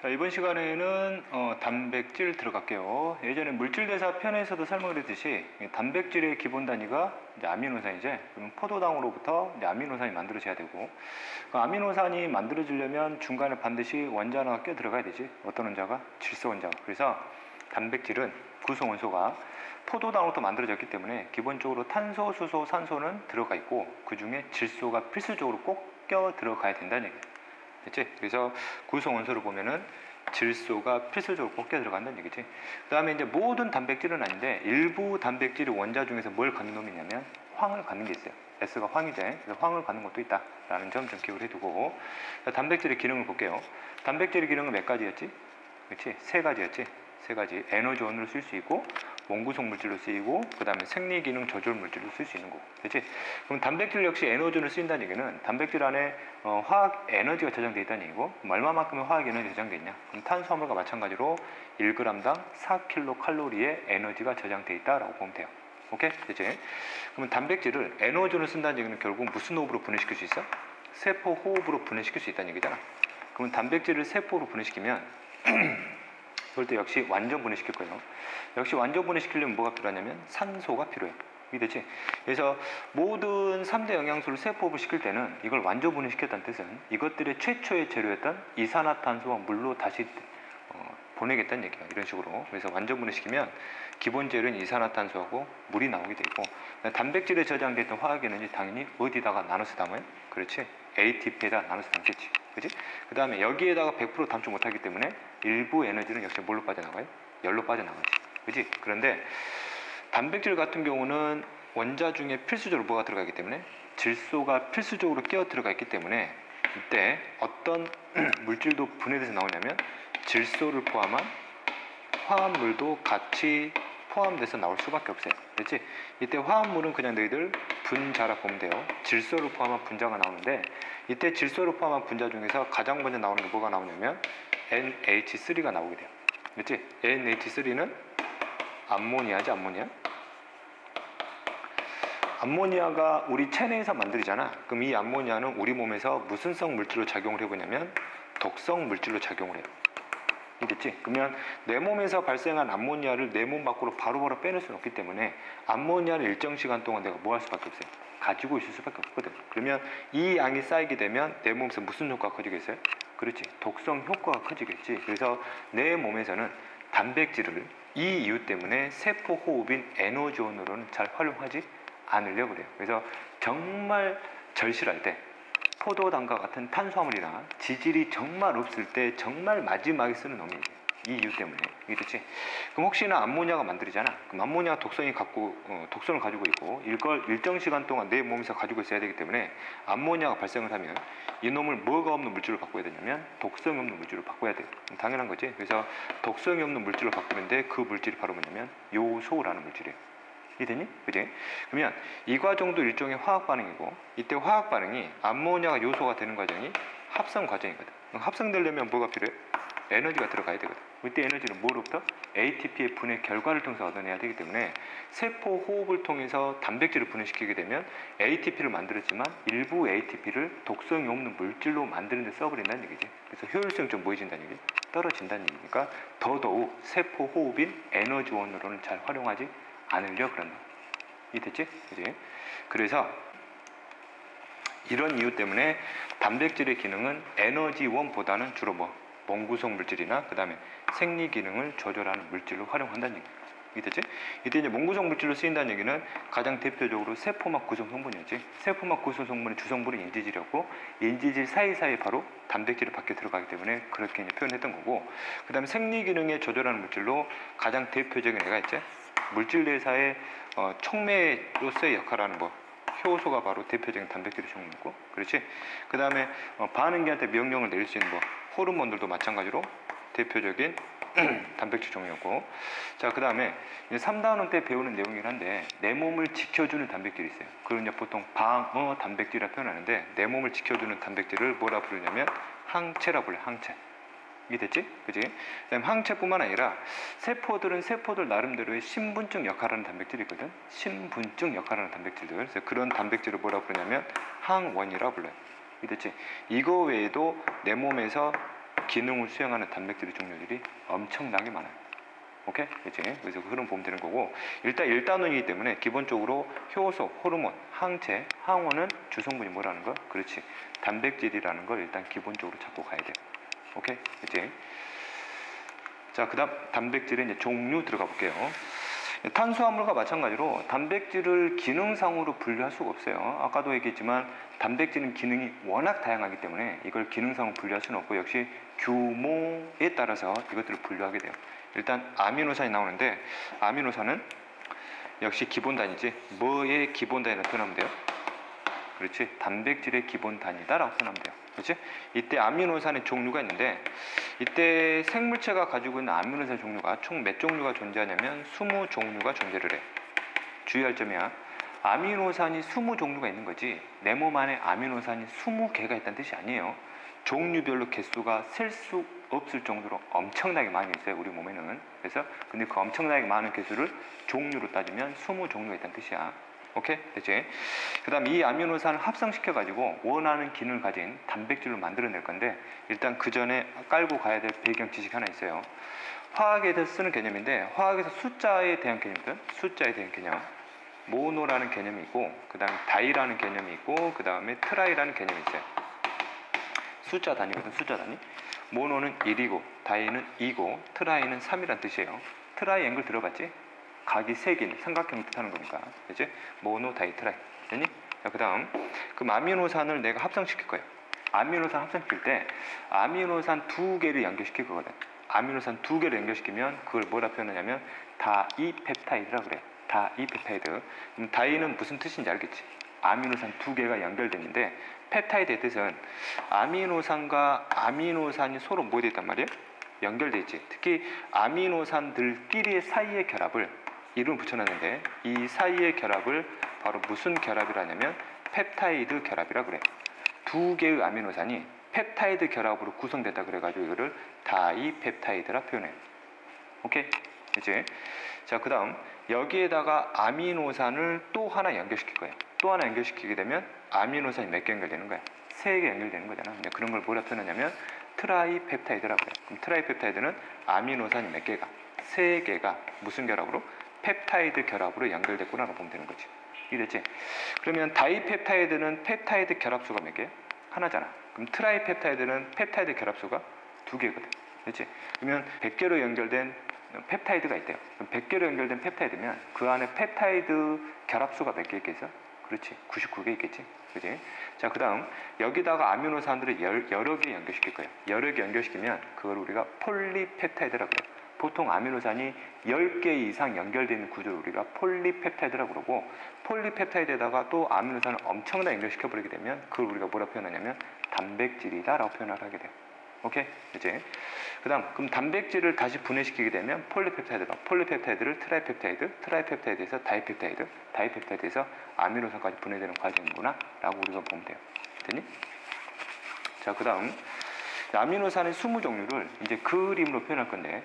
자, 이번 시간에는 단백질 들어갈게요. 예전에 물질대사 편에서도 설명을 했듯이 단백질의 기본 단위가 이제 아미노산이죠. 그럼 포도당으로부터 이제 아미노산이 만들어져야 되고, 그 아미노산이 만들어지려면 중간에 반드시 원자 하나가 껴 들어가야 되지. 어떤 원자가? 질소 원자가. 그래서 단백질은 구성 원소가 포도당으로부터 만들어졌기 때문에 기본적으로 탄소, 수소, 산소는 들어가 있고, 그 중에 질소가 필수적으로 꼭 껴 들어가야 된다는 얘기예요. 됐지? 그래서 구성 원소를 보면은 질소가 필수적으로 꼭 껴 들어간다는 얘기지. 그 다음에 이제 모든 단백질은 아닌데 일부 단백질이 원자 중에서 뭘 갖는 놈이 있냐면 황을 갖는 게 있어요. S가 황이죠. 그래서 황을 갖는 것도 있다라는 점 좀 기억을 해두고, 단백질의 기능을 볼게요. 단백질의 기능은 몇 가지였지? 그렇지? 세 가지였지. 세 가지. 에너지원으로 쓸 수 있고, 원구성 물질로 쓰이고, 그 다음에 생리기능 조절 물질로 쓸 수 있는 거고. 그렇지? 그럼 단백질 역시 에너지원을 쓰인다는 얘기는 단백질 안에 화학 에너지가 저장되어 있다는 얘기고, 얼마만큼의 화학 에너지가 저장되어 있냐? 그럼 탄수화물과 마찬가지로 1g당 4kcal의 에너지가 저장되어 있다라고 보면 돼요. 오케이? 됐지? 그러면 단백질을 에너지원을 쓴다는 얘기는 결국 무슨 호흡으로 분해시킬 수 있어? 세포 호흡으로 분해시킬 수 있다는 얘기잖아. 그러면 단백질을 세포로 분해시키면 그럴 때 역시 완전 분해시킬 거예요. 역시 완전 분해시키려면 뭐가 필요하냐면 산소가 필요해요. 이해되지? 그래서 모든 3대 영양소를 세포업을 시킬 때는 이걸 완전 분해시켰다는 뜻은 이것들의 최초의 재료였던 이산화탄소와 물로 다시 보내겠다는 얘기야. 이런 식으로. 그래서 완전 분해시키면 기본 재료인 이산화탄소하고 물이 나오게 되고, 단백질에 저장됐던 화학에너지 당연히 어디다가 나눠서 담아요? 그렇지? ATP에다 나눠서 담겠지. 그지? 그 다음에 여기에다가 100% 담지 못하기 때문에 일부 에너지는 역시 뭘로 빠져나가요? 열로 빠져나가지. 그지? 그런데 단백질 같은 경우는 원자 중에 필수적으로 뭐가 들어가기 때문에 질소가 필수적으로 끼어 들어가 있기 때문에 이때 어떤 물질도 분해돼서 나오냐면 질소를 포함한 화합물도 같이 포함돼서 나올 수밖에 없어요. 그렇지? 이때 화합물은 그냥 너희들 분자라 보면 돼요. 질소를 포함한 분자가 나오는데 이때 질소를 포함한 분자 중에서 가장 먼저 나오는 게 뭐가 나오냐면 NH3가 나오게 돼요. 그렇지? NH3는 암모니아지, 암모니아. 암모니아가 우리 체내에서 만들이잖아. 그럼 이 암모니아는 우리 몸에서 무슨 성 물질로 작용을 해보냐면 독성 물질로 작용을 해요. 이겠지? 그러면 내 몸에서 발생한 암모니아를 내 몸 밖으로 바로바로 빼낼 수는 없기 때문에 암모니아를 일정 시간 동안 내가 뭐 할 수밖에 없어요? 가지고 있을 수밖에 없거든. 그러면 이 양이 쌓이게 되면 내 몸에서 무슨 효과가 커지겠어요? 그렇지. 독성 효과가 커지겠지. 그래서 내 몸에서는 단백질을 이 이유 때문에 세포 호흡인 에너지원으로는 잘 활용하지 않으려고 그래요. 그래서 정말 절실할 때 포도당과 같은 탄수화물이나 지질이 정말 없을 때 정말 마지막에 쓰는 놈이에요. 이 이유 때문에. 이해됐지? 그럼 혹시나 암모니아가 만들이잖아. 그럼 암모니아 독성을 가지고 있고 이걸 일정 시간 동안 내 몸에서 가지고 있어야 되기 때문에 암모니아가 발생을 하면 이놈을 뭐가 없는 물질로 바꿔야 되냐면 독성이 없는 물질로 바꿔야 돼요. 당연한 거지. 그래서 독성이 없는 물질로 바꾸는데 그 물질이 바로 뭐냐면 요소라는 물질이에요. 이해되니? 그지? 그러면 이 과정도 일종의 화학 반응이고, 이때 화학 반응이 암모니아가 요소가 되는 과정이 합성 과정이거든. 합성되려면 뭐가 필요해? 에너지가 들어가야 되거든. 이때 에너지는 뭐로부터? ATP의 분해 결과를 통해서 얻어내야 되기 때문에 세포 호흡을 통해서 단백질을 분해시키게 되면 ATP를 만들었지만 일부 ATP를 독성이 없는 물질로 만드는 데 써버린다는 얘기지. 그래서 효율성이 좀 뭐해진다는 얘기? 떨어진다는 얘기니까 더더욱 세포 호흡인 에너지원으로는 잘 활용하지 않으려 그런다. 이해됐지? 그지? 그래서 이런 이유 때문에 단백질의 기능은 에너지원보다는 주로 원구성 물질이나 그 다음에 생리 기능을 조절하는 물질로 활용한다는 얘기. 이해됐지? 이때 이제 원구성 물질로 쓰인다는 얘기는 가장 대표적으로 세포막 구성 성분이었지. 세포막 구성 성분의 주성분은 인지질이었고, 인지질 사이사이에 바로 단백질이 밖에 들어가기 때문에 그렇게 이제 표현했던 거고, 그 다음에 생리 기능에 조절하는 물질로 가장 대표적인 애가 있지. 물질 대사의 촉매로서의 역할을 하는 효소가 바로 대표적인 단백질의 종류고, 그렇지? 그 다음에 반응기한테 명령을 내릴 수 있는 호르몬들도 마찬가지로 대표적인 단백질 종류였고, 자, 그 다음에 3단원 때 배우는 내용이긴 한데 내 몸을 지켜주는 단백질이 있어요. 그걸 이제 보통 방어 단백질이라 표현하는데 내 몸을 지켜주는 단백질을 뭐라 부르냐면 항체라 불러요. 항체. 이해됐지? 그지? 그다음 항체뿐만 아니라 세포들은 세포들 나름대로의 신분증 역할을 하는 단백질이 있거든. 신분증 역할을 하는 단백질들. 그래서 그런 단백질을 뭐라 부르냐면 항원이라 불러요. 이해됐지? 이거 외에도 내 몸에서 기능을 수행하는 단백질의 종류들이 엄청나게 많아요. 오케이? 그치? 그래서 그 흐름 보면 되는 거고, 일단 1단원이기 때문에 기본적으로 효소, 호르몬, 항체, 항원은 주성분이 뭐라는 거? 그렇지. 단백질이라는 걸 일단 기본적으로 잡고 가야 돼요. 오케이? 그치? 자, 그 다음 단백질의 이제 종류 들어가 볼게요. 탄수화물과 마찬가지로 단백질을 기능상으로 분류할 수가 없어요. 아까도 얘기했지만 단백질은 기능이 워낙 다양하기 때문에 이걸 기능상으로 분류할 수는 없고, 역시 규모에 따라서 이것들을 분류하게 돼요. 일단 아미노산이 나오는데, 아미노산은 역시 기본 단위지. 뭐의 기본 단위라고 표현하면 돼요? 그렇지. 단백질의 기본 단위다라고 표현하면 돼요. 그렇지? 이때 아미노산의 종류가 있는데, 이때 생물체가 가지고 있는 아미노산 종류가 총 몇 종류가 존재하냐면 20종류가 존재를 해. 주의할 점이야. 아미노산이 20종류가 있는 거지, 내 몸 안에 아미노산이 20개가 있다는 뜻이 아니에요. 종류별로 개수가 셀 수 없을 정도로 엄청나게 많이 있어요, 우리 몸에는. 그래서 근데 그 엄청나게 많은 개수를 종류로 따지면 20종류가 있다는 뜻이야. 오케이? 됐지? 그 다음 이 아미노산을 합성시켜 가지고 원하는 기능을 가진 단백질로 만들어낼 건데, 일단 그 전에 깔고 가야 될 배경 지식이 하나 있어요. 화학에서 쓰는 개념인데, 화학에서 숫자에 대한 개념들, 숫자에 대한 개념, 모노라는 개념이 있고, 그 다음에 다이라는 개념이 있고, 그 다음에 트라이라는 개념이 있어요. 숫자 단위거든, 숫자 단위. 모노는 1이고 다이는 2고 트라이는 3이란 뜻이에요. 트라이앵글 들어봤지? 각이 3개인 삼각형을 뜻하는 거니까. 그치? 모노, 다이, 트라이. 됐니? 자, 그 다음 아미노산을 내가 합성시킬 거예요. 아미노산 합성시킬 때 아미노산 2개를 연결시킬 거거든. 아미노산 2개를 연결시키면 그걸 뭐라 표현하냐면 다이펩타이드라 그래. 다이펩타이드. 그럼 다이는 무슨 뜻인지 알겠지? 아미노산 2개가 연결되는데, 펩타이드의 뜻은 아미노산과 아미노산이 서로 뭐 되어 있단 말이에요? 연결되어 있지. 특히 아미노산들끼리의 사이의 결합을 이름을 붙여놨는데, 이 사이의 결합을 바로 무슨 결합이라냐면 펩타이드 결합이라 그래. 2개의 아미노산이 펩타이드 결합으로 구성됐다 그래가지고 이거를 다이펩타이드라 표현해요. 오케이? 이제 자, 그 다음 여기에다가 아미노산을 또 하나 연결시킬 거예요. 또 하나 연결시키게 되면 아미노산이 몇 개 연결되는 거야? 3개 연결되는 거잖아. 그런 걸 뭐라 표현하냐면 트라이펩타이드라고 그래요. 그럼 트라이펩타이드는 아미노산이 몇 개가? 3개가 무슨 결합으로? 펩타이드 결합으로 연결됐구나라고 보면 되는 거지. 이해됐지? 그러면 다이펩타이드는 펩타이드 결합수가 몇 개야? 하나잖아. 그럼 트라이펩타이드는 펩타이드 결합수가 2개거든. 그렇지? 그러면 100개로 연결된 펩타이드가 있대요. 그럼 100개로 연결된 펩타이드면 그 안에 펩타이드 결합수가 몇 개 있겠어? 그렇지. 99개 있겠지. 그지? 자, 그 다음 여기다가 아미노산들을 여러 개 연결시킬 거예요. 여러 개 연결시키면 그걸 우리가 폴리펩타이드라고 그래요. 보통 아미노산이 10개 이상 연결되어 있는 구조를 우리가 폴리펩타이드라고 그러고, 폴리펩타이드에다가 또 아미노산을 엄청나게 연결시켜버리게 되면 그걸 우리가 뭐라 표현하냐면 단백질이다 라고 표현을 하게 돼요. 오케이? 이제 그 다음 그럼 단백질을 다시 분해시키게 되면 폴리펩타이드로, 폴리펩타이드를 트라이펩타이드, 트라이펩타이드에서 다이펩타이드, 다이펩타이드에서 아미노산까지 분해되는 과정이구나 라고 우리가 보면 돼요. 됐니? 자, 그 다음 아미노산의 20종류를 이제 그림으로 표현할 건데,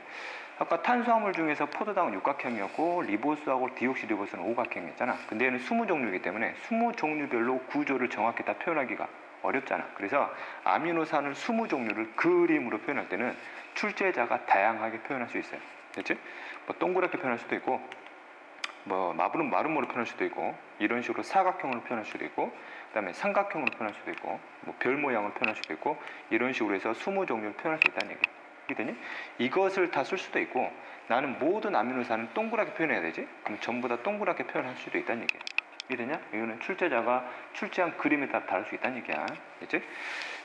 아까 탄수화물 중에서 포도당은 육각형이었고 리보스하고 디옥시리보스는 오각형이었잖아. 근데 얘는 20종류이기 때문에 20종류별로 구조를 정확히 다 표현하기가 어렵잖아. 그래서 아미노산을 20종류를 그림으로 표현할 때는 출제자가 다양하게 표현할 수 있어요. 됐지? 뭐 동그랗게 표현할 수도 있고, 뭐 마름모로 표현할 수도 있고, 이런 식으로 사각형으로 표현할 수도 있고, 그 다음에 삼각형으로 표현할 수도 있고, 뭐 별 모양으로 표현할 수도 있고, 이런 식으로 해서 20종류를 표현할 수 있다는 얘기예요. 이해되니? 이것을 다 쓸 수도 있고, 나는 모든 아미노산은 동그랗게 표현해야 되지? 그럼 전부 다 동그랗게 표현할 수도 있다는 얘기예요. 이해되냐? 이거는 출제자가 출제한 그림에 따라 다를 수 있다는 얘기야. 됐지?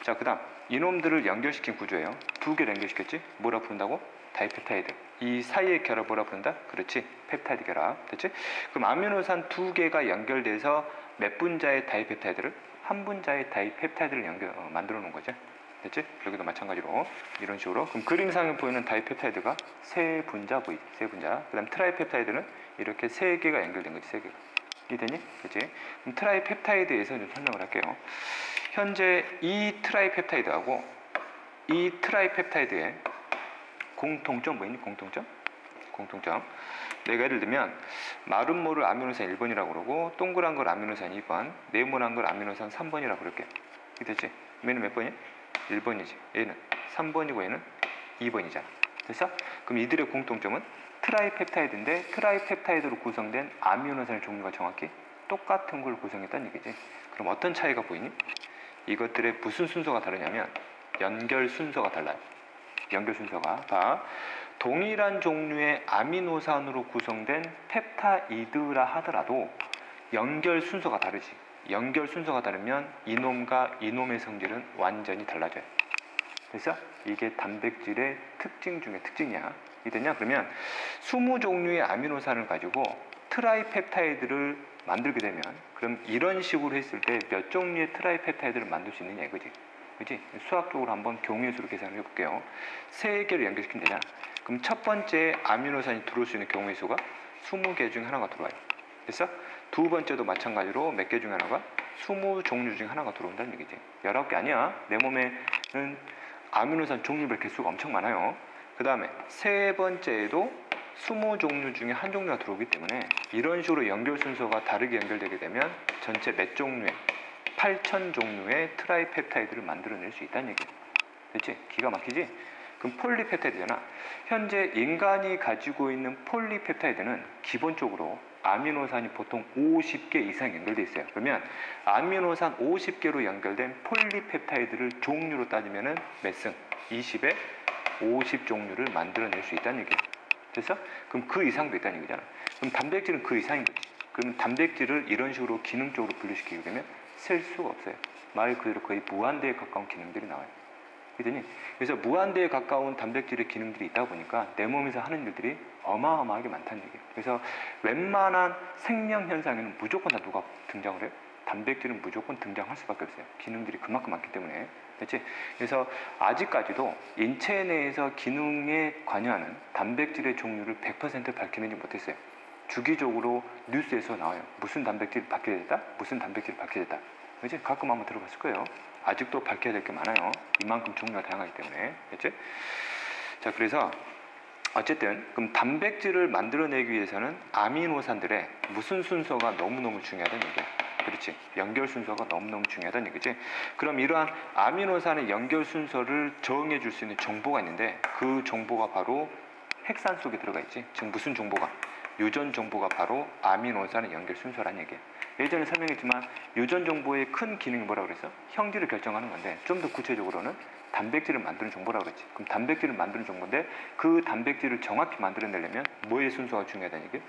자, 그 다음 이놈들을 연결시킨 구조예요. 2개를 연결시켰지? 뭐라 부른다고? 다이펩타이드. 이 사이의 결합 뭐라 부른다? 그렇지, 펩타이드 결합. 됐지? 그럼 아미노산 2개가 연결돼서 몇 분자의 다이펩타이드를? 한 분자의 다이펩타이드를 만들어 놓은 거죠. 됐지? 여기도 마찬가지로 이런 식으로. 그럼 그림상에 보이는 다이펩타이드가 3분자 보이지? 3분자. 그 다음 트라이펩타이드는 이렇게 3개가 연결된 거지. 3개가. 이해되니? 그치? 그럼 트라이펩타이드에서 좀 설명을 할게요. 현재 이 트라이펩타이드하고 이 트라이펩타이드의 공통점 뭐 있니? 공통점? 내가 예를 들면 마름모를 아미노산 1번이라고 그러고, 동그란 걸 아미노산 2번, 네모난 걸 아미노산 3번이라고 그럴게. 이해됐지? 얘는 몇 번이야? 1번이지. 얘는 3번이고 얘는 2번이잖아. 됐어? 그럼 이들의 공통점은 트라이펩타이드인데 트라이펩타이드로 구성된 아미노산의 종류가 정확히 똑같은 걸 구성했다는 얘기지. 그럼 어떤 차이가 보이니? 이것들의 무슨 순서가 다르냐면 연결 순서가 달라요. 연결 순서가. 봐. 동일한 종류의 아미노산으로 구성된 펩타이드라 하더라도 연결 순서가 다르지. 연결 순서가 다르면 이놈과 이놈의 성질은 완전히 달라져요. 됐어? 이게 단백질의 특징 중에 특징이야. 이해됐냐? 그러면 20종류의 아미노산을 가지고 트라이펩타이드를 만들게 되면 그럼 이런 식으로 했을 때 몇 종류의 트라이펩타이드를 만들 수 있느냐 이거지. 그치? 수학적으로 한번 경우의 수로 계산을 해볼게요. 3개를 연결시키면 되잖아. 그럼 첫 번째 아미노산이 들어올 수 있는 경우의 수가 20개 중에 하나가 들어와요. 됐어? 두 번째도 마찬가지로 몇 개 중에 하나가 20종류 중에 하나가 들어온다는 얘기지. 19개 아니야. 내 몸에는 아미노산 종류별 개수가 엄청 많아요. 그 다음에 세 번째에도 20종류 중에 한 종류가 들어오기 때문에 이런 식으로 연결 순서가 다르게 연결되게 되면 전체 몇 종류의 8,000종류의 트라이펩타이드를 만들어낼 수 있다는 얘기예요. 됐지? 기가 막히지? 그럼 폴리펩타이드잖아. 현재 인간이 가지고 있는 폴리펩타이드는 기본적으로 아미노산이 보통 50개 이상 연결되어 있어요. 그러면 아미노산 50개로 연결된 폴리펩타이드를 종류로 따지면은 몇 승? 20에 50종류를 만들어낼 수 있다는 얘기예요. 됐어? 그럼 그 이상도 있다는 얘기잖아. 그럼 단백질은 그 이상인 거지. 그럼 단백질을 이런 식으로 기능적으로 분류시키게 되면 셀 수가 없어요. 말 그대로 거의 무한대에 가까운 기능들이 나와요. 그래서 무한대에 가까운 단백질의 기능들이 있다 보니까 내 몸에서 하는 일들이 어마어마하게 많다는 얘기예요. 그래서 웬만한 생명 현상에는 무조건 다 누가 등장을 해요? 단백질은 무조건 등장할 수밖에 없어요. 기능들이 그만큼 많기 때문에. 그렇지? 그래서 아직까지도 인체 내에서 기능에 관여하는 단백질의 종류를 100% 밝히지 못했어요. 주기적으로 뉴스에서 나와요. 무슨 단백질이 밝혀졌다? 무슨 단백질이 밝혀졌다. 그렇지? 가끔 한번 들어봤을 거예요. 아직도 밝혀야 될 게 많아요. 이만큼 종류가 다양하기 때문에. 그렇지? 자, 그래서 어쨌든 그럼 단백질을 만들어내기 위해서는 아미노산들의 무슨 순서가 너무너무 중요하다는 얘기야. 그렇지? 연결 순서가 너무너무 중요하다는 얘기지. 그럼 이러한 아미노산의 연결 순서를 정해 줄 수 있는 정보가 있는데 그 정보가 바로 핵산 속에 들어가 있지. 즉 무슨 정보가? 유전 정보가 바로 아미노산의 연결 순서라는 얘기야. 예전에 설명했지만 유전 정보의 큰 기능이 뭐라고 그랬어? 형질을 결정하는 건데 좀 더 구체적으로는 단백질을 만드는 정보라고 그랬지. 그럼 단백질을 만드는 정보인데 그 단백질을 정확히 만들어내려면 뭐의 순서가 중요하다는 얘기야?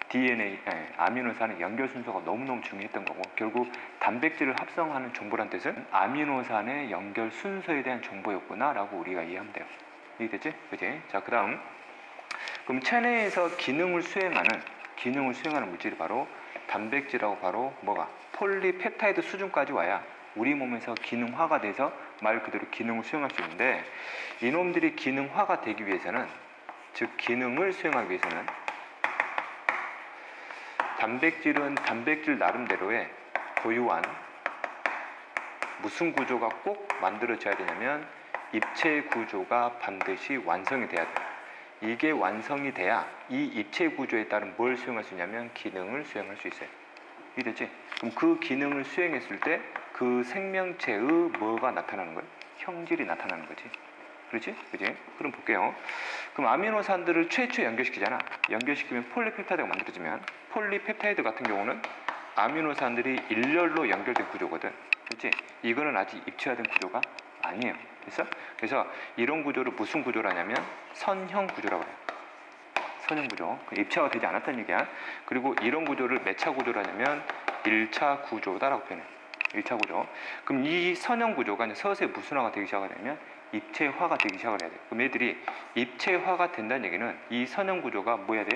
DNA, 아미노산의 연결 순서가 너무너무 중요했던 거고 결국 단백질을 합성하는 정보란 뜻은 아미노산의 연결 순서에 대한 정보였구나 라고 우리가 이해하면 돼요. 이해됐지? 그치? 자, 그 다음 그럼 체내에서 기능을 수행하는 물질이 바로 단백질하고 바로 뭐가? 폴리펩타이드 수준까지 와야 우리 몸에서 기능화가 돼서 말 그대로 기능을 수행할 수 있는데 이놈들이 기능화가 되기 위해서는 즉 기능을 수행하기 위해서는 단백질은 단백질 나름대로의 고유한 무슨 구조가 꼭 만들어져야 되냐면 입체 구조가 반드시 완성이 돼야 돼요. 이게 완성이 돼야 이 입체 구조에 따른 뭘 수행할 수 있냐면 기능을 수행할 수 있어요. 이해됐지? 그럼 그 기능을 수행했을 때 그 생명체의 뭐가 나타나는 거예요? 형질이 나타나는 거지. 그렇지? 그지? 그럼 볼게요. 그럼 아미노산들을 최초에 연결시키잖아. 연결시키면 폴리펩타이드가 만들어지면 폴리펩타이드 같은 경우는 아미노산들이 일렬로 연결된 구조거든. 그렇지? 이거는 아직 입체화된 구조가 아니에요. 됐어? 그래서 이런 구조를 무슨 구조로 하냐면 선형 구조라고 해요. 선형 구조. 입체화가 되지 않았다는 얘기야. 그리고 이런 구조를 몇 차 구조로 하냐면 1차 구조다라고 표현해. 1차 구조. 그럼 이 선형 구조가 이제 서서히 무슨화가 되기 시작하냐면 입체화가 되기 시작을 해야 돼. 그럼 얘들이 입체화가 된다는 얘기는 이 선형 구조가 뭐 해야 돼?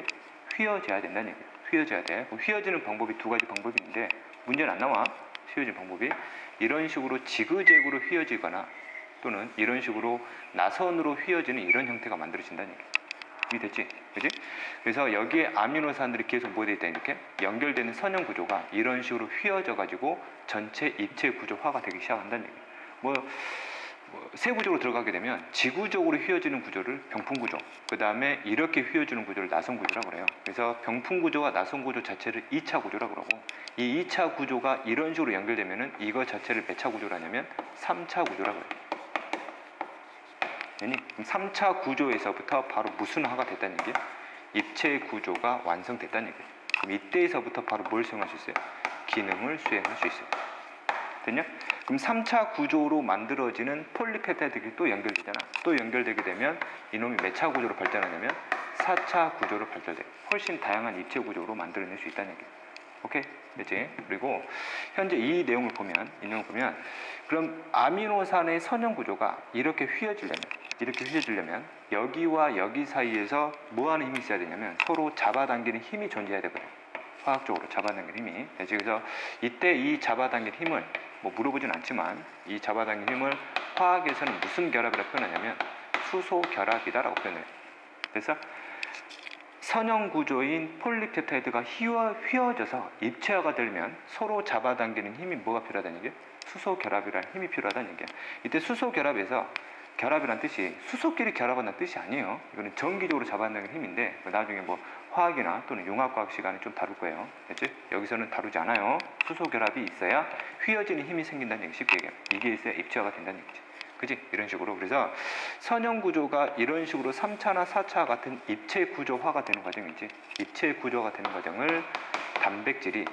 휘어져야 된다는 얘기야. 휘어져야 돼. 그럼 휘어지는 방법이 두 가지 방법이 있는데 문제는 안 나와. 휘어지는 방법이 이런 식으로 지그재그로 휘어지거나 또는 이런 식으로 나선으로 휘어지는 이런 형태가 만들어진다는 얘기야. 이해됐지? 그지? 그래서 여기에 아미노산들이 계속 뭐 돼 있다 이렇게 연결되는 선형 구조가 이런 식으로 휘어져 가지고 전체 입체 구조화가 되기 시작한다는 얘기예요. 세부적으로 들어가게 되면 지구적으로 휘어지는 구조를 병풍 구조, 그 다음에 이렇게 휘어지는 구조를 나선 구조라고 그래요. 그래서 병풍 구조와 나선 구조 자체를 2차 구조라고 그러고 이 2차 구조가 이런 식으로 연결되면은 이거 자체를 몇 차 구조로 하냐면 3차 구조라고 해요. 그럼 3차 구조에서부터 바로 무슨 화가 됐다는 얘기야? 입체 구조가 완성됐다는 얘기야. 그럼 이때에서부터 바로 뭘 수행할 수 있어요? 기능을 수행할 수 있어요. 됐냐? 그럼 3차 구조로 만들어지는 폴리페타이드끼리 또 연결되잖아. 또 연결되게 되면 이놈이 몇 차 구조로 발전하냐면 4차 구조로 발전돼. 훨씬 다양한 입체 구조로 만들어낼 수 있다는 얘기야. 오케이? 그치? 그리고 현재 이 내용을 보면 그럼 아미노산의 선형 구조가 이렇게 휘어지려면 여기와 여기 사이에서 뭐 하는 힘이 있어야 되냐면 서로 잡아당기는 힘이 존재해야 되거든. 화학적으로 잡아당기는 힘이. 그래서 이때 이 잡아당기는 힘을 뭐 물어보진 않지만 이 잡아당기는 힘을 화학에서는 무슨 결합이라고 표현하냐면 수소 결합이다라고 표현해요. 그래서 선형 구조인 폴리펩타이드가 휘어져서 입체화가 되면 서로 잡아당기는 힘이 뭐가 필요하다는 얘기예요? 수소 결합이라는 힘이 필요하다는 얘기예요. 이때 수소 결합에서 결합이란 뜻이 수소끼리 결합한다는 뜻이 아니에요. 이거는 정기적으로 잡아당기는 힘인데 나중에 뭐 화학이나 또는 융합과학 시간에 좀 다룰 거예요. 됐지? 여기서는 다루지 않아요. 수소 결합이 있어야 휘어지는 힘이 생긴다는 얘기 쉽게 얘기해요. 이게 있어야 입체화가 된다는 얘기지. 그지? 이런 식으로. 그래서 선형 구조가 이런 식으로 3차나 4차 같은 입체 구조화가 되는 과정이지. 입체 구조가 되는 과정을 단백질이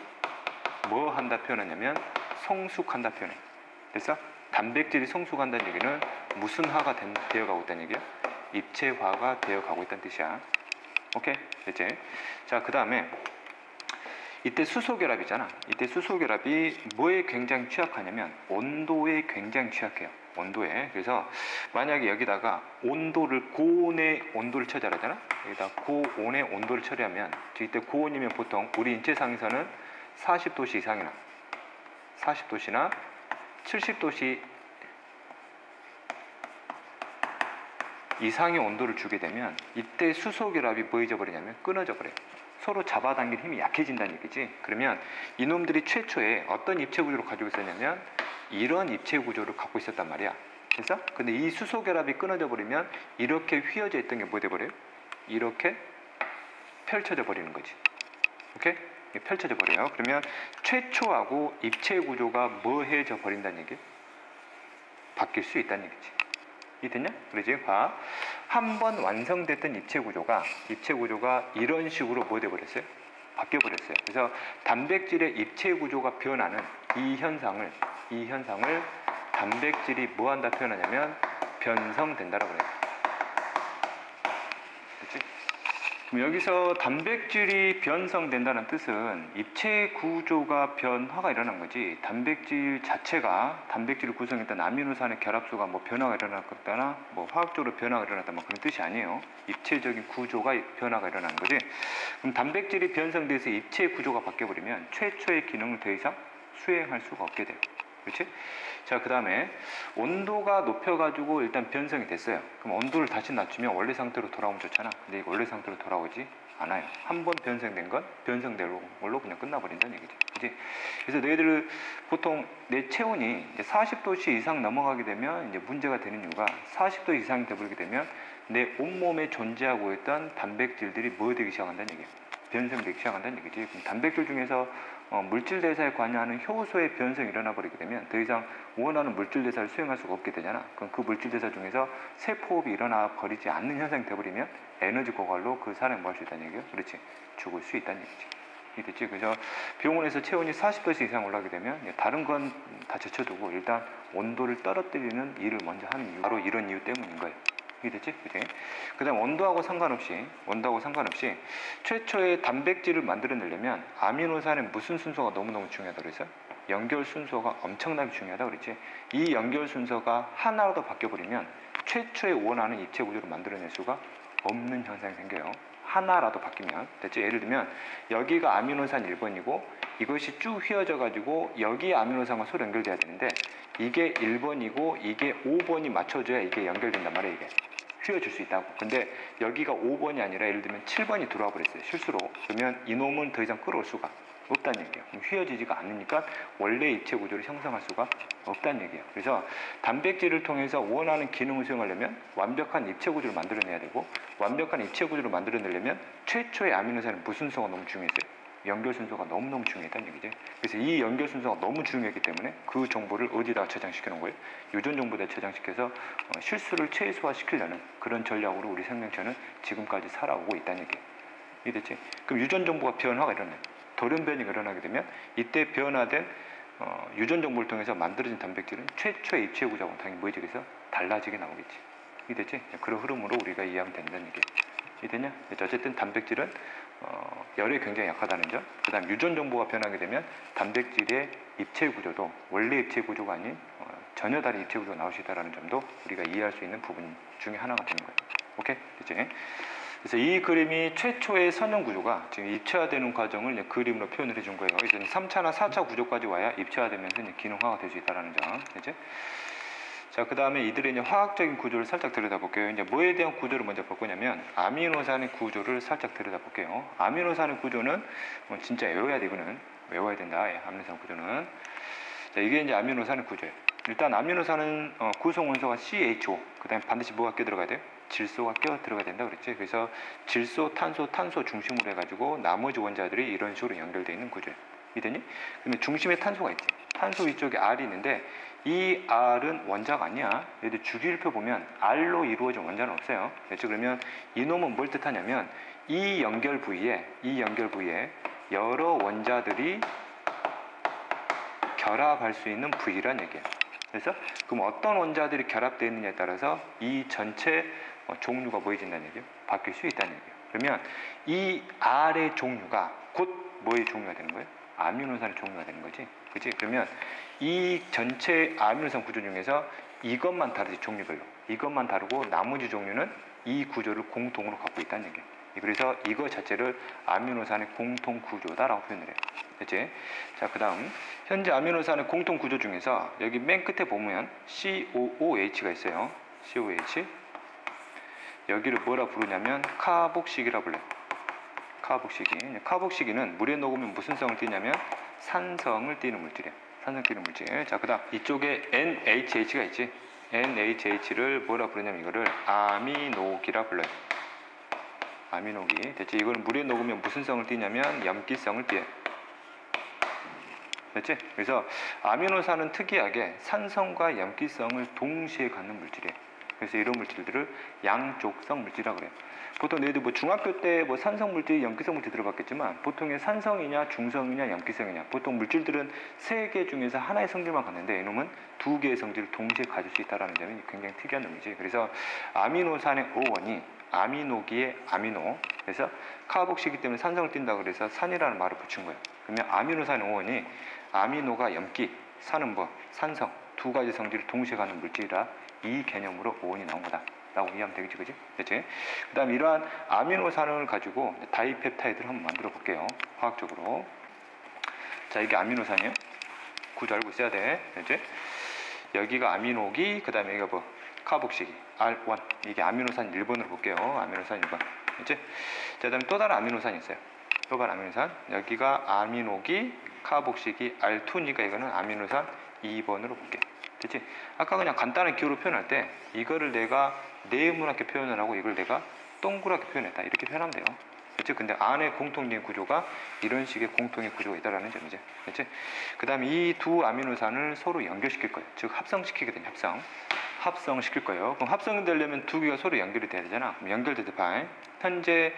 뭐 한다 표현하냐면 성숙한다 표현해. 그래서 단백질이 성숙한다는 얘기는 무슨 화가 되어가고 있다는 얘기야? 입체화가 되어가고 있다는 뜻이야. 오케이? 됐지? 자, 그 다음에 이때 수소결합이잖아. 이때 수소결합이 뭐에 굉장히 취약하냐면 온도에 굉장히 취약해요. 온도에. 그래서 만약에 여기다가 온도를 고온의 온도를 처리하잖아. 여기다 고온의 온도를 처리하면 이때 고온이면 보통 우리 인체상에서는 40도씨 이상이나 40도씨나 70도씨 이상의 온도를 주게 되면 이때 수소결합이 뭐 잊어버리냐면 끊어져 버려요. 서로 잡아당길 힘이 약해진다는 얘기지. 그러면 이놈들이 최초에 어떤 입체 구조를 가지고 있었냐면 이런 입체 구조를 갖고 있었단 말이야. 그래서 근데 이 수소 결합이 끊어져 버리면 이렇게 휘어져 있던 게 뭐 돼 버려요? 이렇게 펼쳐져 버리는 거지. 오케이? 펼쳐져 버려요. 그러면 최초하고 입체 구조가 뭐해져 버린다는 얘기? 바뀔 수 있다는 얘기지. 이해됐냐? 그러지? 봐. 한 번 완성됐던 입체 구조가 이런 식으로 뭐 돼 버렸어요? 바뀌어 버렸어요. 그래서 단백질의 입체 구조가 변하는 이 현상을 단백질이 뭐 한다 표현하냐면 변성된다라고 그래요. 그렇지? 그럼 여기서 단백질이 변성된다는 뜻은 입체 구조가 변화가 일어난 거지, 단백질 자체가 단백질을 구성했던 아미노산의 결합소가 뭐 변화가 일어났거나 뭐 화학적으로 변화가 일어났다 뭐 그런 뜻이 아니에요. 입체적인 구조가 변화가 일어나는 거지. 그럼 단백질이 변성돼서 입체 구조가 바뀌어버리면 최초의 기능을 더 이상 수행할 수가 없게 돼요. 그렇지? 자, 그 다음에 온도가 높여가지고 일단 변성이 됐어요. 그럼 온도를 다시 낮추면 원래 상태로 돌아오면 좋잖아. 근데 이거 원래 상태로 돌아오지 않아요. 한 번 변성된 건 변성된 걸로 그냥 끝나버린다는 얘기죠. 그치? 그래서 너희들 보통 내 체온이 이제 40도씨 이상 넘어가게 되면 이제 문제가 되는 이유가 40도 이상이 돼버리게 되면 내 온몸에 존재하고 있던 단백질들이 뭐 되기 시작한다는 얘기예요. 변성되기 시작한다는 얘기지. 그럼 단백질 중에서 물질 대사에 관여하는 효소의 변성이 일어나 버리게 되면 더 이상 원하는 물질 대사를 수행할 수가 없게 되잖아. 그럼 그 물질 대사 중에서 세포호흡이 일어나 버리지 않는 현상이 되어버리면 에너지 고갈로 그 사람이 뭐 할 수 있다는 얘기예요? 그렇지. 죽을 수 있다는 얘기지. 이해됐지? 그래서 병원에서 체온이 40도씨 이상 올라가게 되면 다른 건 다 제쳐두고 일단 온도를 떨어뜨리는 일을 먼저 하는 이유, 바로 이런 이유 때문인 거예요. 이해됐지? 그치? 그 다음 온도하고 상관없이 최초의 단백질을 만들어내려면 아미노산의 무슨 순서가 너무너무 중요하다고 그랬어요? 연결 순서가 엄청나게 중요하다고 그랬지. 이 연결 순서가 하나라도 바뀌어버리면 최초의 원하는 입체 구조를 만들어낼 수가 없는 현상이 생겨요. 하나라도 바뀌면. 됐지? 예를 들면 여기가 아미노산 1번이고 이것이 쭉 휘어져 가지고 여기 아미노산과 서로 연결돼야 되는데 이게 1번이고 이게 5번이 맞춰줘야 이게 연결된단 말이에요. 이게 휘어질 수 있다고. 근데 여기가 5번이 아니라 예를 들면 7번이 들어와 버렸어요. 실수로. 그러면 이놈은 더 이상 끌어올 수가 없다는 얘기예요. 휘어지지가 않으니까 원래 입체 구조를 형성할 수가 없다는 얘기예요. 그래서 단백질을 통해서 원하는 기능을 수행하려면 완벽한 입체 구조를 만들어내야 되고, 완벽한 입체 구조를 만들어내려면 최초의 아미노산의 무슨 순서가 너무 중요했어요? 연결 순서가 너무너무 중요하다는 얘기죠. 그래서 이 연결 순서가 너무 중요하기 때문에 그 정보를 어디다 저장시켜 놓은 거예요? 유전 정보에다 저장시켜서 실수를 최소화시키려는 그런 전략으로 우리 생명체는 지금까지 살아오고 있다는 얘기예요. 이해됐지? 그럼 유전 정보가 변화가 일어나요. 돌연 변이가 일어나게 되면 이때 변화된 유전 정보를 통해서 만들어진 단백질은 최초의 입체 구조하고는 당연히 뭐지? 그래서 달라지게 나오겠지. 이해됐지? 그런 흐름으로 우리가 이해하면 된다는 얘기예요. 이해되냐? 어쨌든 단백질은 열에 굉장히 약하다는 점, 그 다음 유전 정보가 변하게 되면 단백질의 입체 구조도 원래 입체 구조가 아닌 전혀 다른 입체 구조가 나올 수 있다는 점도 우리가 이해할 수 있는 부분 중에 하나가 되는 거예요. 오케이? 됐지? 그래서 이 그림이 최초의 선형 구조가 지금 입체화되는 과정을 이제 그림으로 표현을 해준 거예요. 이제 3차나 4차 구조까지 와야 입체화되면서 이제 기능화가 될 수 있다는 점. 그치? 자, 그 다음에 이들의 이제 화학적인 구조를 살짝 들여다볼게요. 이제 뭐에 대한 구조를 먼저 볼 거냐면 아미노산의 구조를 살짝 들여다볼게요. 아미노산의 구조는 진짜 외워야 돼. 이거는 외워야 된다. 아미노산 구조는. 자, 이게 이제 아미노산의 구조예요. 일단 아미노산은 구성 원소가 CHO. 그 다음에 반드시 뭐가 껴 들어가야 돼요? 질소가 껴 들어가야 된다 그랬지. 그래서 질소, 탄소 중심으로 해가지고 나머지 원자들이 이런 식으로 연결되어 있는 구조예요. 이해되니? 근데 중심에 탄소가 있지. 탄소 위쪽에 R이 있는데 이 R은 원자가 아니야. 얘들 주기율표 보면 R로 이루어진 원자는 없어요. 그렇죠? 그러면 이놈은 뭘 뜻하냐면 이 연결 부위에 여러 원자들이 결합할 수 있는 부위란 얘기예요. 그래서 그럼 어떤 원자들이 결합되어 있느냐에 따라서 이 전체 종류가 뭐해진다는 얘기예요? 바뀔 수 있다는 얘기예요. 그러면 이 R의 종류가 곧 뭐의 종류가 되는 거예요? 아미노산의 종류가 되는 거지. 그치? 그러면 이 전체 아미노산 구조 중에서 이것만 다르지, 종류별로. 이것만 다르고 나머지 종류는 이 구조를 공통으로 갖고 있다는 얘기예요. 그래서 이거 자체를 아미노산의 공통 구조다라고 표현을 해요. 됐지? 자, 그 다음 현재 아미노산의 공통 구조 중에서 여기 맨 끝에 보면 COOH가 있어요. COH. 여기를 뭐라 부르냐면 카복식이라 불러요. 카복식이. 카복식이는 물에 녹으면 무슨 성을 띠냐면 산성을 띠는 물질이에요. 산성 띠는 물질. 자, 그 다음 이쪽에 NHH가 있지. NHH를 뭐라 부르냐면 이거를 아미노기라 불러요. 아미노기. 됐지? 이거는 물에 녹으면 무슨 성을 띠냐면 염기성을 띠요. 됐지? 그래서 아미노산은 특이하게 산성과 염기성을 동시에 갖는 물질이에요. 그래서 이런 물질들을 양쪽성 물질이라고 그래요. 보통 너희들 뭐 중학교 때 뭐 산성 물질, 염기성 물질 들어봤겠지만 보통의 산성이냐, 중성이냐, 염기성이냐. 보통 물질들은 3개 중에서 하나의 성질만 갖는데 이놈은 2개의 성질을 동시에 가질 수 있다는 점이 굉장히 특이한 놈이지. 그래서 아미노산의 O1이 아미노기의 아미노. 그래서 카복식이기 때문에 산성을 띈다고 그래서 산이라는 말을 붙인 거예요. 그러면 아미노산의 O1이 아미노가 염기, 산은 뭐 산성 2가지 성질을 동시에 갖는 물질이라 이 개념으로 O1이 나온 거다 라고 이해하면 되겠지, 그지? 됐지? 그 다음 이러한 아미노산을 가지고 다이펩타이드를 한번 만들어 볼게요. 화학적으로. 자, 이게 아미노산이에요. 구조 알고 있어야 돼. 됐지? 여기가 아미노기, 그 다음에 여기가 뭐 카복식이 R1. 이게 아미노산 1번으로 볼게요. 아미노산 1번. 됐지? 자, 그 다음에 또 다른 아미노산이 있어요. 또 다른 아미노산. 여기가 아미노기, 카복식이 R2니까 이거는 아미노산 2번으로 볼게요. 됐지? 아까 그냥 간단한 기호로 표현할 때 이거를 내가 네모나게 표현을 하고 이걸 내가 동그랗게 표현했다. 이렇게 표현하면 돼요. 됐지? 근데 안에 공통된 구조가 이런 식의 공통의 구조가 있다라는 점이죠. 됐지? 그 다음에 이 두 아미노산을 서로 연결시킬 거예요. 즉 합성시키게 되는 합성시킬 거예요. 그럼 합성이 되려면 2개가 서로 연결이 돼야 되잖아. 그럼 연결될 때 현재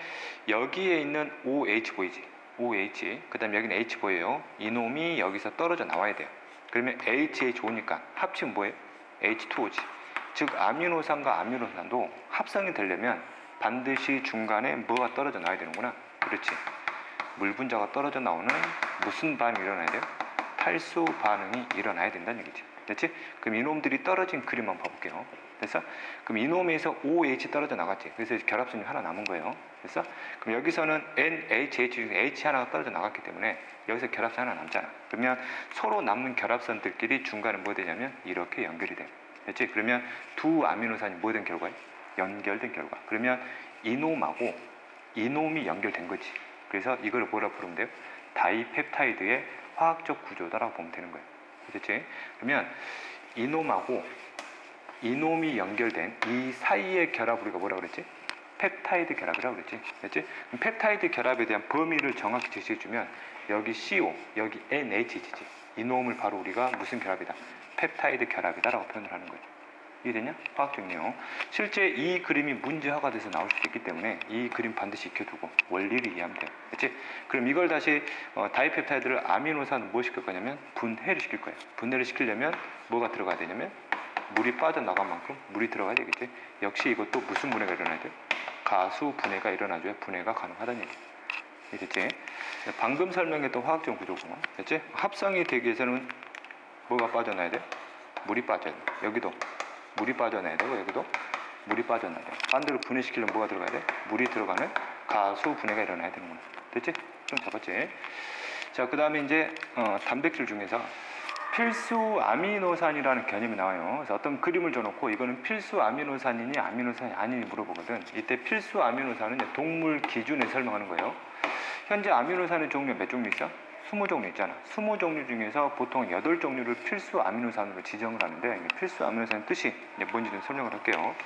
여기에 있는 OH 보이지? OH. 그 다음에 여기는 H 보여요. 이놈이 여기서 떨어져 나와야 돼요. 그러면 HHO니까 합치면 뭐예요? H2O지. 즉 아미노산과 아미노산도 합성이 되려면 반드시 중간에 뭐가 떨어져 나와야 되는구나. 그렇지. 물 분자가 떨어져 나오는 무슨 반응이 일어나야 돼요? 탈수 반응이 일어나야 된다는 얘기지. 됐지? 그럼 이놈들이 떨어진 그림 한번 봐볼게요. 됐어? 그럼 이놈에서 OH 떨어져 나갔지. 그래서 결합선이 하나 남은 거예요. 됐어? 그럼 여기서는 NHH 중에 H 하나가 떨어져 나갔기 때문에 여기서 결합선 하나 남잖아. 그러면 서로 남는 결합선들끼리 중간에 뭐 되냐면 이렇게 연결이 돼. 됐지? 그러면 두 아미노산이 뭐 된 결과예요? 연결된 결과. 그러면 이놈하고 이놈이 연결된 거지. 그래서 이걸 뭐라 부르면 돼요? 다이펩타이드의 화학적 구조다라고 보면 되는 거예요. 됐지? 그러면 이놈하고 이놈이 연결된 이 사이의 결합 우리가 뭐라 그랬지? 펩타이드 결합이라고 그랬지. 그랬지? 그럼 펩타이드 결합에 대한 범위를 정확히 제시해주면 여기 CO, 여기 NH지지. 이놈을 바로 우리가 무슨 결합이다? 펩타이드 결합이다라고 표현을 하는 거죠. 이해되냐? 화학적 내용. 실제 이 그림이 문제화가 돼서 나올 수도 있기 때문에 이 그림 반드시 익혀두고 원리를 이해하면 돼요. 그렇지? 그럼 이걸 다시 다이펩타이드를 아미노산은 뭐 시킬 거냐면 분해를 시킬 거예요. 분해를 시키려면 뭐가 들어가야 되냐면 물이 빠져나간 만큼 물이 들어가야 되겠지. 역시 이것도 무슨 분해가 일어나야 돼요? 가수 분해가 일어나줘야 분해가 가능하다는 얘기죠. 이해됐지? 방금 설명했던 화학적 구조구만. 됐지? 합성이 되기 위해서는 뭐가 빠져나야 돼? 물이 빠져야 돼. 여기도 물이 빠져나야 되고 여기도 물이 빠져나야 돼. 반대로 분해시키려면 뭐가 들어가야 돼? 물이 들어가는 가수 분해가 일어나야 되는구나. 됐지? 좀 잡았지? 자, 그 다음에 이제 단백질 중에서 필수 아미노산이라는 개념이 나와요. 그래서 어떤 그림을 줘놓고 이거는 필수 아미노산이니 아미노산이 아니니 물어보거든. 이때 필수 아미노산은 동물 기준에 설명하는 거예요. 현재 아미노산의 종류 몇 종류 있어? 20종류 있잖아. 20종류 중에서 보통 8종류를 필수 아미노산으로 지정을 하는데 필수 아미노산의 뜻이 뭔지 좀 설명을 할게요.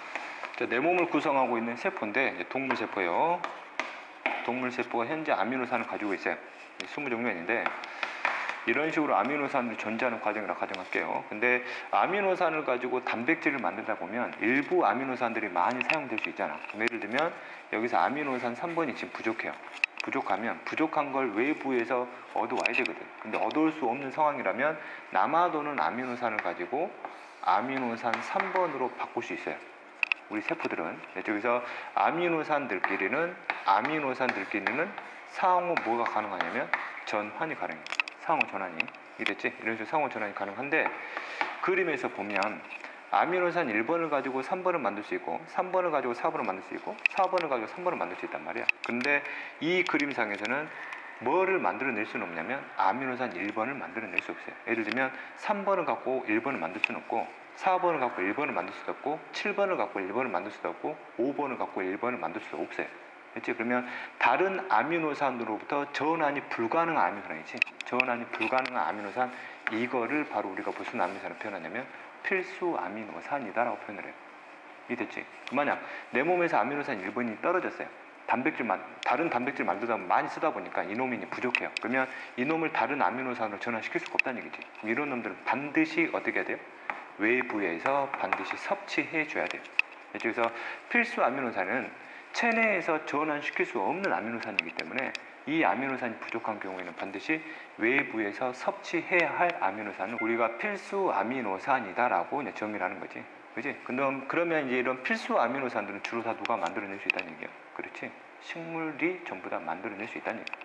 자, 내 몸을 구성하고 있는 세포인데 동물세포예요. 동물세포가 현재 아미노산을 가지고 있어요. 20종류가 있는데 이런 식으로 아미노산을 존재하는 과정이라 가정할게요. 근데 아미노산을 가지고 단백질을 만들다 보면 일부 아미노산들이 많이 사용될 수 있잖아. 예를 들면 여기서 아미노산 3번이 지금 부족해요. 부족하면 부족한 걸 외부에서 얻어와야 되거든. 근데 얻어올 수 없는 상황이라면 남아도는 아미노산을 가지고 아미노산 3번으로 바꿀 수 있어요. 우리 세포들은. 여기서 아미노산들끼리는 상호 뭐가 가능하냐면 전환이 가능해요. 상호 전환이. 이랬지? 이런 식으로 상호 전환이 가능한데 그림에서 보면 아미노산 1번을 가지고 3번을 만들 수 있고 3번을 가지고 4번을 만들 수 있고 4번을 가지고 3번을 만들 수 있단 말이야. 근데 이 그림상에서는 뭐를 만들어낼 수는 없냐면 아미노산 1번을 만들어낼 수 없어요. 예를 들면 3번을 갖고 1번을 만들 수는 없고 4번을 갖고 1번을 만들 수도 없고 7번을 갖고 1번을 만들 수도 없고 5번을 갖고 1번을 만들 수도 없어요. 그렇지? 그러면 다른 아미노산으로부터 전환이 불가능한 아미노산이지. 전환이 불가능한 아미노산, 이거를 바로 우리가 무슨 아미노산으로 표현하냐면 필수 아미노산이다라고 표현을 해요. 이해됐지? 만약 내 몸에서 아미노산 1번이 떨어졌어요. 다른 단백질 만들다 보면 많이 쓰다 보니까 이놈이 부족해요. 그러면 이놈을 다른 아미노산으로 전환시킬 수가 없다는 얘기지. 이런 놈들은 반드시 어떻게 해야 돼요? 외부에서 반드시 섭취해 줘야 돼요. 그래서 필수 아미노산은 체내에서 전환시킬 수 없는 아미노산이기 때문에 이 아미노산이 부족한 경우에는 반드시 외부에서 섭취해야 할 아미노산은 우리가 필수 아미노산이다라고 이제 정의를 하는 거지. 그지? 그러면 이제 이런 필수 아미노산들은 주로 다 누가 만들어낼 수 있다는 얘기야. 그렇지? 식물이 전부 다 만들어낼 수 있다는 얘기야.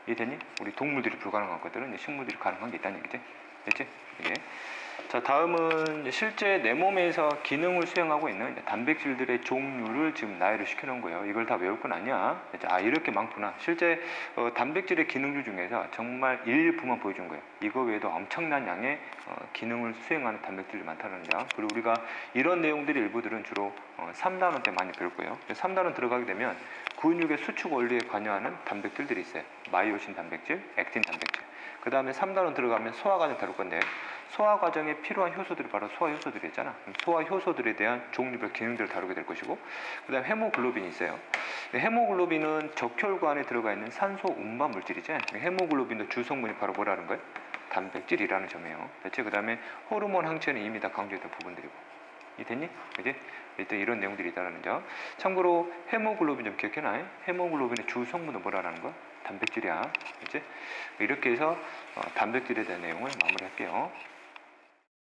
이해되니? 우리 동물들이 불가능한 것들은 식물들이 가능한 게 있다는 얘기지. 됐지? 이게. 자, 다음은 실제 내 몸에서 기능을 수행하고 있는 단백질들의 종류를 지금 나열을 시켜놓은 거예요. 이걸 다 외울 건 아니야. 이렇게 많구나. 실제 단백질의 기능들 중에서 정말 일부만 보여준 거예요. 이거 외에도 엄청난 양의 기능을 수행하는 단백질이 많다는 점. 그리고 우리가 이런 내용들의 일부들은 주로 3단원 때 많이 배울 거예요. 3단원 들어가게 되면 근육의 수축 원리에 관여하는 단백질들이 있어요. 마이오신 단백질, 액틴 단백질. 그 다음에 3단원 들어가면 소화 과정 다룰 건데 소화 과정에 필요한 효소들이 바로 소화 효소들이 있잖아. 소화 효소들에 대한 종류별 기능들을 다루게 될 것이고, 그 다음에 헤모글로빈이 있어요. 헤모글로빈은 적혈관에 들어가 있는 산소 운반 물질이지. 헤모글로빈도 주성분이 바로 뭐라는 거예요? 단백질이라는 점이에요. 대체 그 다음에 호르몬 항체는 이미 다 강조했던 부분들이고. 이해됐니? 그지? 일단 이런 내용들이 있다는 점. 참고로 헤모글로빈 좀 기억해놔. 헤모글로빈의 주성분은 뭐라는 거야? 단백질이야. 그치? 이렇게 해서 단백질에 대한 내용을 마무리할게요.